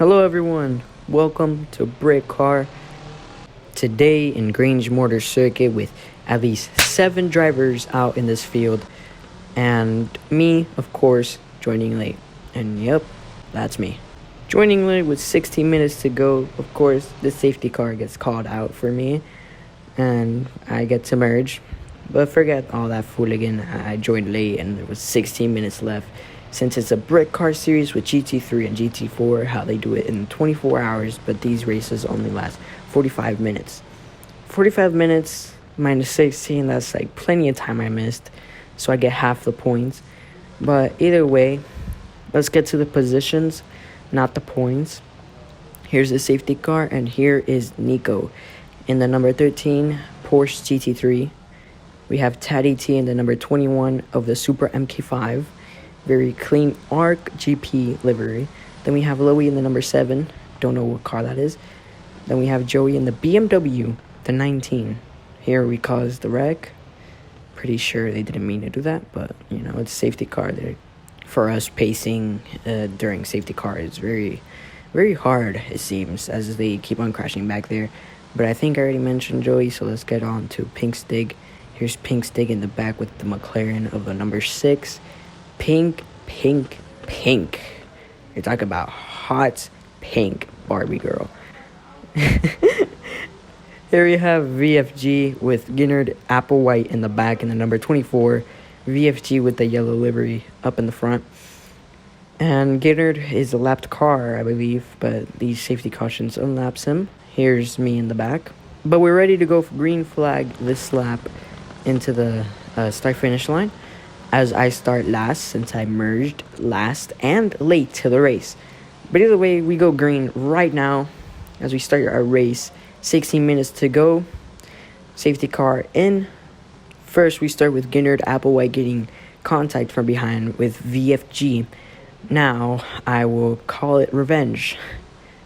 Hello everyone, welcome to Britcar. Today in Grange Mortar Circuit with at least 7 drivers out in this field. And me, of course, joining late. And yep, that's me. Joining late with 16 minutes to go, of course, the safety car gets called out for me. And I get to merge. But forget all that fooligan, I joined late and there was 16 minutes left. Since it's a Britcar series with GT3 and GT4, how they do it in 24 hours, but these races only last 45 minutes. 45 minutes minus 16, that's like plenty of time I missed, so I get half the points. But either way, let's get to the positions, not the points. Here's the safety car, and here is Nico in the number 13 Porsche GT3. We have Taddy T in the number 21 of the Super MK5. Very clean ARC GP livery. Then we have Loey in the number 7. Don't know what car that is. Then we have Joey in the BMW, the 19. Here we caused the wreck. Pretty sure they didn't mean to do that, but you know, it's a safety car. For us, pacing during safety car is very, very hard, it seems, as they keep on crashing back there. But I think I already mentioned Joey, so let's get on to Pink Stig. Here's Pink Stig in the back with the McLaren of the number 6. Pink, pink, pink. You're talking about hot pink Barbie girl. Here we have VFG with Ginnard Applewhite in the back in the number 24. VFG with the yellow livery up in the front. And Ginnard is a lapped car, I believe, but these safety cautions unlaps him. Here's me in the back. But we're ready to go for green flag this lap into the start-finish line, as I start last since I merged last and late to the race. But either way, we go green right now as we start our race. 16 minutes to go. Safety car in. First, we start with Ginnard Applewhite getting contact from behind with VFG. Now, I will call it revenge.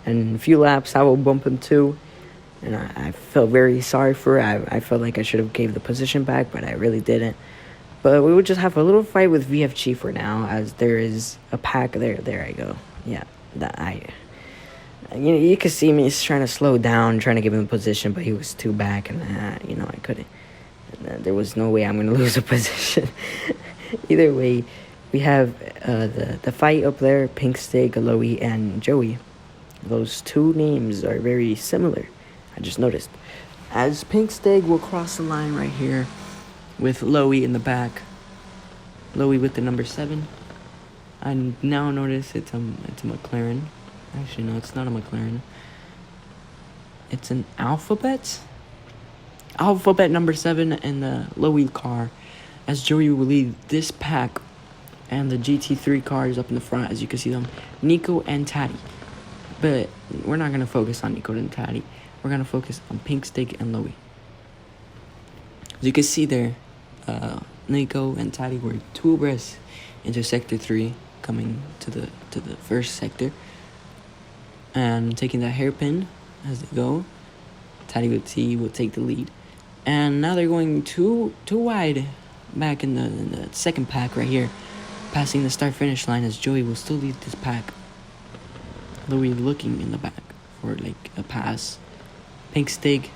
And in a few laps, I will bump him too. And I felt very sorry for it. I felt like I should have gave the position back, but I really didn't. But we would just have a little fight with VFG for now, as there is a pack there. There I go. Yeah, you could see me trying to slow down, trying to give him a position, but he was too back, and I couldn't. And, there was no way I'm gonna lose a position. Either way, we have the fight up there: Pink Stig, Loey, and Joey. Those two names are very similar. I just noticed. As Pink Stig will cross the line right here, with Loey in the back. Loey with the number 7. I now notice it's a McLaren. Actually, no, it's not a McLaren. It's an Alphabet. Alphabet number 7 and the Loey car. As Joey will lead this pack. And the GT3 cars up in the front, as you can see them. Nico and Taddy. But we're not going to focus on Nico and Taddy. We're going to focus on Pink Stig and Loey. As you can see there, Nico and Taddy were 2 abreast into Sector 3, coming to the first sector, and taking that hairpin as they go. Taddy with T will take the lead, and now they're going too wide back in the second pack right here, passing the start-finish line as Joey will still lead this pack. Louis looking in the back for like a pass. Pink Stig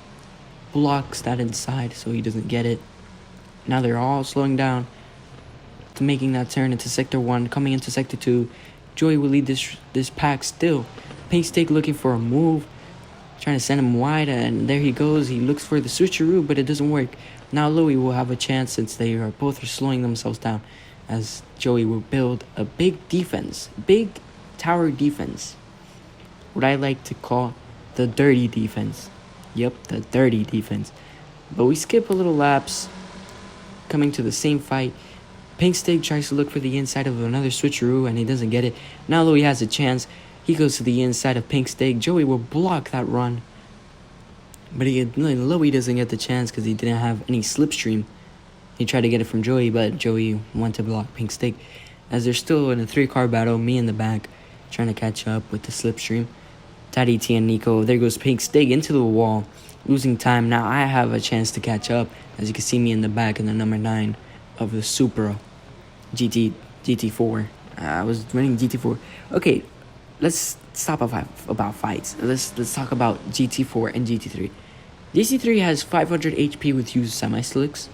blocks that inside so he doesn't get it. Now they're all slowing down to making that turn into Sector 1, coming into Sector 2. Joey will lead this pack still. Pink Stig looking for a move, trying to send him wide, and there he goes. He looks for the switcheroo, but it doesn't work. Now Louis will have a chance since they are both slowing themselves down, as Joey will build a big defense, big tower defense. What I like to call the dirty defense. Yep, the dirty defense. But we skip a little laps, coming to the same fight. Pink Stig tries to look for the inside of another switcheroo, and he doesn't get it. Now Louis has a chance. He goes to the inside of Pink Stig. Joey will block that run. But Louis doesn't get the chance because he didn't have any slipstream. He tried to get it from Joey, but Joey went to block Pink Stig. As they're still in a 3-car battle, me in the back, trying to catch up with the slipstream. Taddy T and Nico. There goes Pink Stig into the wall, losing time. Now I have a chance to catch up, as you can see me in the back in the number 9 of the Supra GT4. I was running GT4. Okay, let's stop about fights. Let's talk about GT4 and GT3. GT3 has 500 HP with used semi-slicks.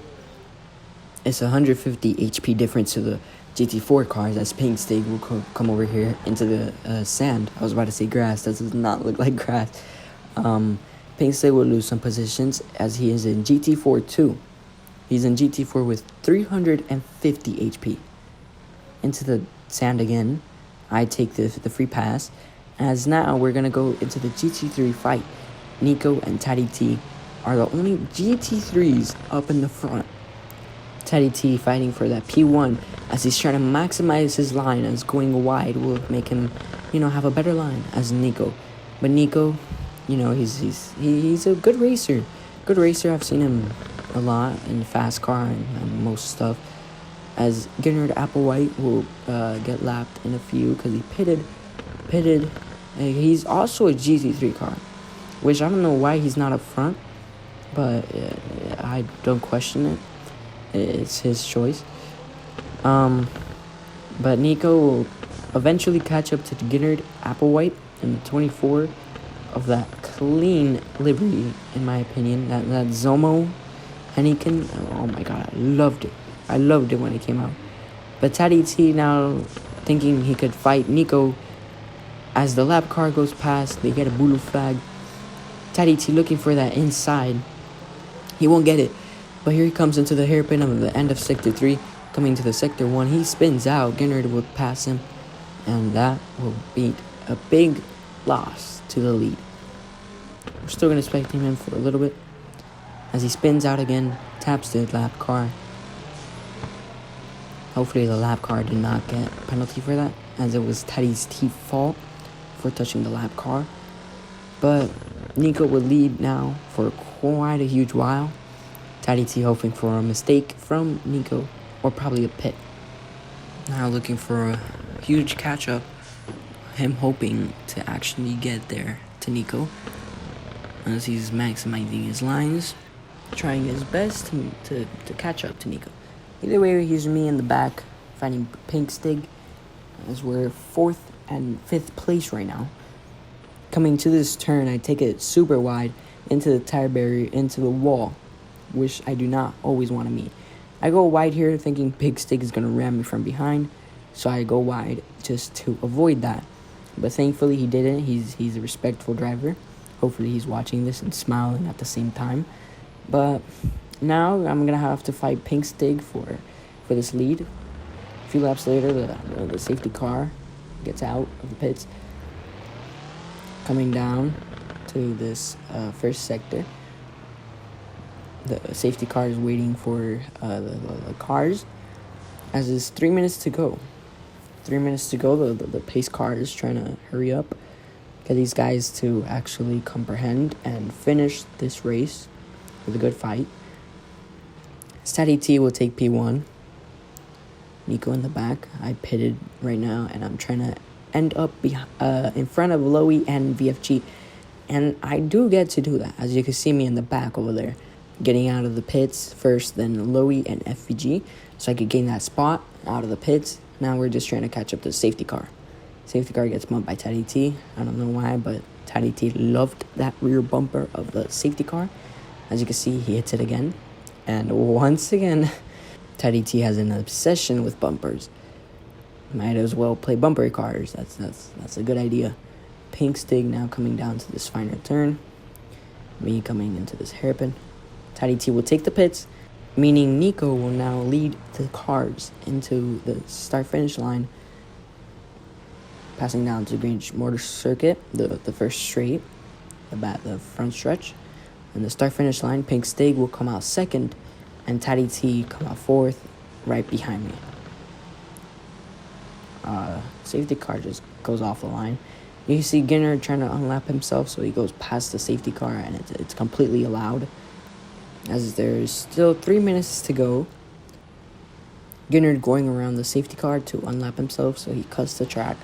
It's 150 HP difference to the GT4 cars, as Pink Stig will come over here into the sand. I was about to say grass. That does not look like grass. Pink Stig will lose some positions as he is in GT4 too. He's in GT4 with 350 HP. Into the sand again. I take the free pass. As now we're going to go into the GT3 fight. Nico and Taddy T are the only GT3s up in the front. Teddy T fighting for that P1 as he's trying to maximize his line, as going wide will make him, have a better line as Nico. But Nico, he's a good racer. Good racer. I've seen him a lot in fast car and most stuff. As Gennard Applewhite will get lapped in a few because he pitted. He's also a GT3 car, which I don't know why he's not up front, but I don't question it. It's his choice. But Nico will eventually catch up to Gennard Applewhite in the 24 of that clean livery, in my opinion. That Zomo Henneken. Oh my god, I loved it. I loved it when it came out. But Taddy T now thinking he could fight Nico. As the lap car goes past, they get a blue flag. Taddy T looking for that inside. He won't get it. But here he comes into the hairpin of the end of Sector 3. Coming to the Sector 1, he spins out. Gennard will pass him. And that will beat a big loss to the lead. We're still going to spectate him for a little bit. As he spins out again, taps the lap car. Hopefully the lap car did not get a penalty for that, as it was Teddy's T fault for touching the lap car. But Nico would lead now for quite a huge while. Taddy T hoping for a mistake from Nico, or probably a pit. Now looking for a huge catch-up. Him hoping to actually get there to Nico, as he's maximizing his lines, trying his best to catch up to Nico. Either way, here's me in the back fighting Pink Stig, as we're 4th and 5th place right now. Coming to this turn, I take it super wide into the tire barrier, into the wall, which I do not always want to meet. I go wide here thinking Pink Stig is going to ram me from behind, so I go wide just to avoid that. But thankfully he didn't. He's a respectful driver. Hopefully he's watching this and smiling at the same time. But now I'm going to have to fight Pink Stig for this lead. A few laps later, the safety car gets out of the pits. Coming down to this first sector. The safety car is waiting for the cars, as it's 3 minutes to go. 3 minutes to go. The pace car is trying to hurry up, get these guys to actually comprehend and finish this race with a good fight. Taddy T will take P1. Nico in the back. I pitted right now, and I'm trying to end up in front of Lowy and VFG. And I do get to do that, as you can see me in the back over there. Getting out of the pits first, then Lowy and FVG, so I could gain that spot out of the pits. Now we're just trying to catch up to the safety car. Safety car gets bumped by Taddy T. I don't know why, but Taddy T loved that rear bumper of the safety car. As you can see, he hits it again. And once again, Taddy T has an obsession with bumpers. Might as well play bumper cars. That's a good idea. Pink Stig now coming down to this final turn. Me coming into this hairpin. Taddy T will take the pits, meaning Nico will now lead the cars into the start-finish line, passing down to Grange Motor Circuit, the first straight, the front stretch. And the start-finish line, Pink Stig will come out second, and Taddy T come out 4th, right behind me. Safety car just goes off the line. You see Gennard trying to unlap himself, so he goes past the safety car, and it's completely allowed. As there's still 3 minutes to go, Gennard going around the safety car to unlap himself, so he cuts the track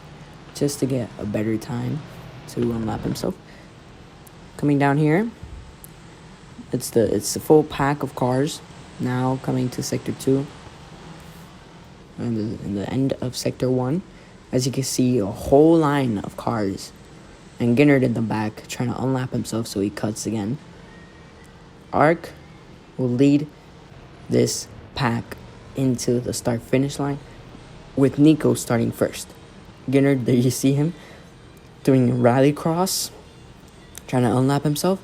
just to get a better time to unlap himself. Coming down here, it's the full pack of cars now coming to Sector 2. And in the end of Sector 1, As you can see, a whole line of cars. And Ginnard in the back, trying to unlap himself, so he cuts again. Ark will lead this pack into the start-finish line, with Nico starting first. Ginnard, there you see him, doing a rallycross, trying to unlap himself.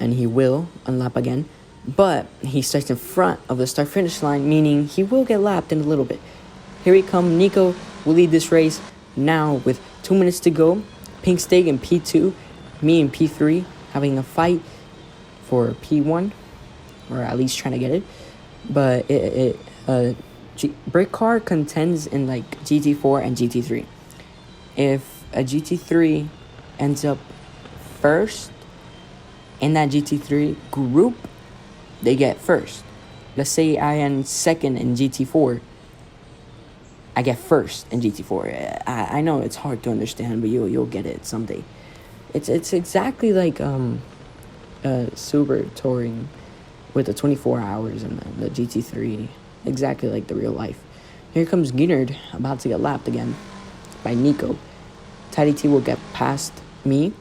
And he will unlap again. But he starts in front of the start-finish line, meaning he will get lapped in a little bit. Here he comes. Nico will lead this race now with 2 minutes to go. Pink Stig in P2, me in P3, having a fight for P1, or at least trying to get it. But Britcar contends in like GT4 and GT3. If a GT3 ends up first in that GT3 group, they get first. Let's say I am second in GT4. I get first in GT4. I know it's hard to understand, but you'll get it someday. It's exactly like Super Touring with the 24 hours and the GT3. Exactly like the real life. Here comes Ginnard, about to get lapped again by Nico. Teddy T will get past me,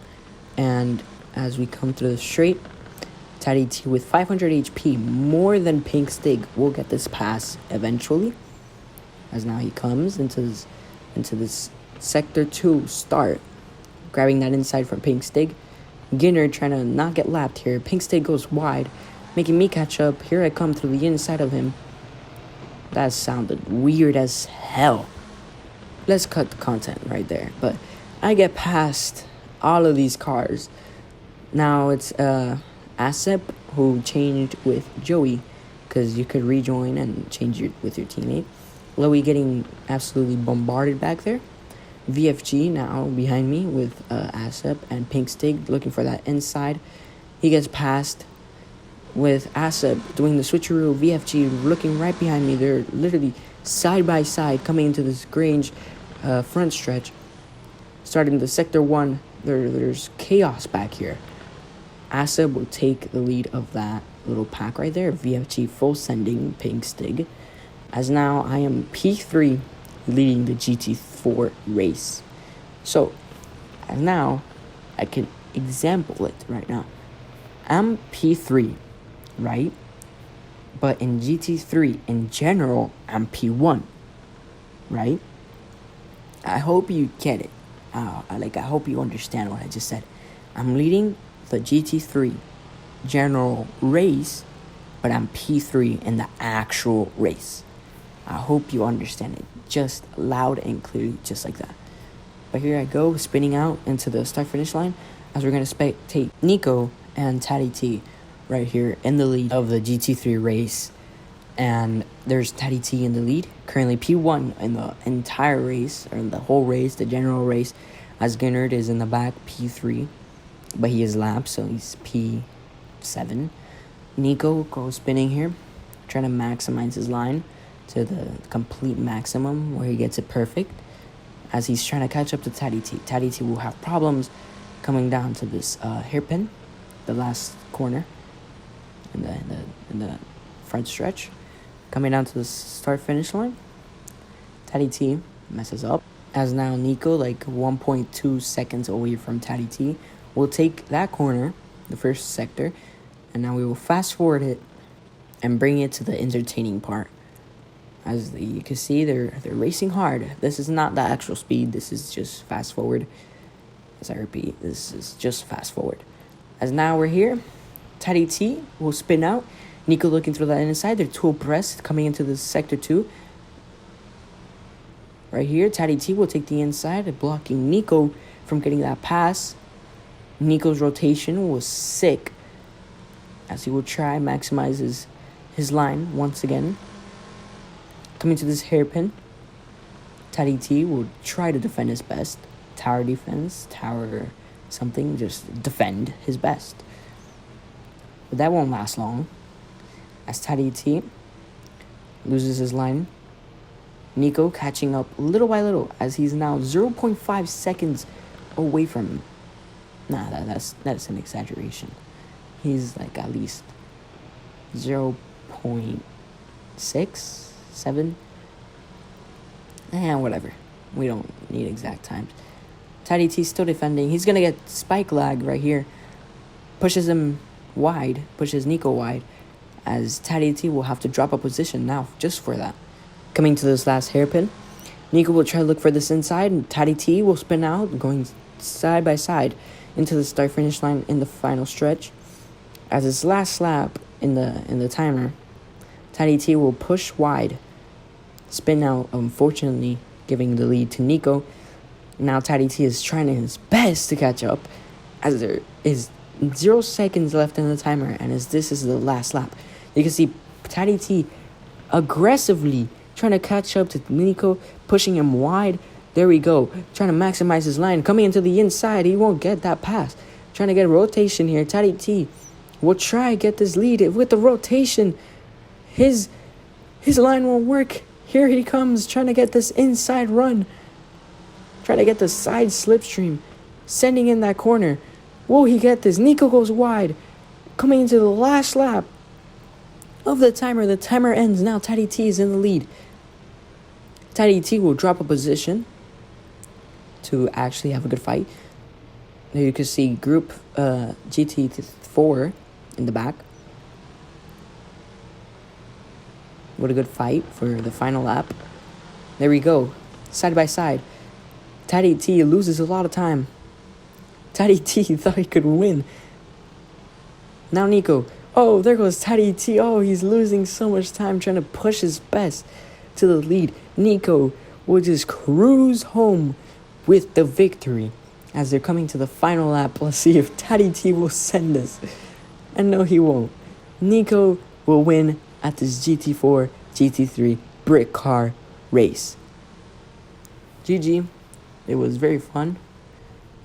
and as we come through the straight, Teddy T with 500 HP, more than Pink Stig, will get this pass eventually. As now he comes into this Sector 2 start, grabbing that inside from Pink Stig. Ginnard trying to not get lapped here. Pink Stig goes wide, making me catch up. Here I come through the inside of him. That sounded weird as hell. Let's cut the content right there. But I get past all of these cars. Now it's Asep who changed with Joey, because you could rejoin and change with your teammate. Loey getting absolutely bombarded back there. VFG now behind me with Asep and Pink Stig looking for that inside. He gets past with Asep doing the switcheroo. VFG looking right behind me. They're literally side by side coming into this Grange front stretch. Starting the Sector 1, there's chaos back here. Asep will take the lead of that little pack right there. VFG full sending Pink Stig. As now I am P3 leading the GT4 race. So, as now I can example it right now. I'm P3, right? But in GT3 in general, I'm P1, right? I hope you get it. I hope you understand what I just said. I'm leading the GT3 general race, but I'm P3 in the actual race. I hope you understand it just loud and clearly, just like that. But here I go, spinning out into the start-finish line, as we're going to spectate Nico and Taddy T right here in the lead of the GT3 race. And there's Taddy T in the lead, currently P1 in the entire race, or in the whole race, the general race, as Ginnard is in the back, P3. But he is lapped, so he's P7. Nico goes spinning here, trying to maximize his line to the complete maximum where he gets it perfect, as he's trying to catch up to Taddy T. Taddy T will have problems coming down to this hairpin, the last corner in the front stretch. Coming down to the start-finish line, Taddy T messes up, as now Nico, like 1.2 seconds away from Taddy T, will take that corner, the first sector, and now we will fast forward it and bring it to the entertaining part. As you can see, they're racing hard. This is not the actual speed. This is just fast forward. As I repeat, this is just fast forward. As now we're here, Taddy T will spin out. Nico looking through that inside. They're two abreast coming into the Sector 2. Right here, Taddy T will take the inside, blocking Nico from getting that pass. Nico's rotation was sick, as he will try maximize his line once again. Coming to this hairpin, Taddy T will try to defend his best. Tower defense, tower something, just defend his best. But that won't last long, as Taddy T loses his line. Nico catching up little by little, as he's now 0.5 seconds away from him. Nah, that's an exaggeration. He's like at least 0.6, 7, and whatever. We don't need exact times. Taddy T still defending. He's going to get spike lag right here. Pushes him wide. Pushes Nico wide. As Taddy T will have to drop a position now just for that. Coming to this last hairpin. Nico will try to look for this inside. And Taddy T will spin out. Going side by side into the start finish line in the final stretch. As his last lap in the timer. Taddy T will push wide. Spin out, unfortunately, giving the lead to Nico. Now Taddy T is trying his best to catch up, as there is 0 seconds left in the timer, and as this is the last lap. You can see Taddy T aggressively trying to catch up to Nico, pushing him wide. There we go, trying to maximize his line, coming into the inside. He won't get that pass. Trying to get a rotation here. Taddy T will try to get this lead with the rotation. His line won't work. Here he comes, trying to get this inside run. Trying to get the side slipstream. Sending in that corner. Will he get this? Nico goes wide. Coming into the last lap of the timer. The timer ends. Now Taddy T is in the lead. Taddy T will drop a position to actually have a good fight. Now you can see Group GT4 in the back. What a good fight for the final lap. There we go. Side by side. Taddy T loses a lot of time. Taddy T thought he could win. Now Nico. Oh, there goes Taddy T. Oh, he's losing so much time trying to push his best to the lead. Nico will just cruise home with the victory. As they're coming to the final lap, let's see if Taddy T will send us. And no, he won't. Nico will win at this GT4, GT3 Britcar race. GG. It was very fun.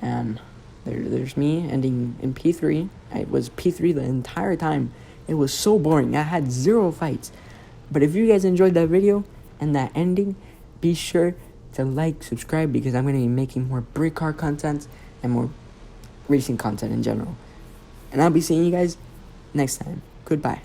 And there's me ending in P3. I was P3 the entire time. It was so boring. I had 0 fights. But if you guys enjoyed that video and that ending, be sure to like, subscribe, because I'm going to be making more Britcar content and more racing content in general. And I'll be seeing you guys next time. Goodbye.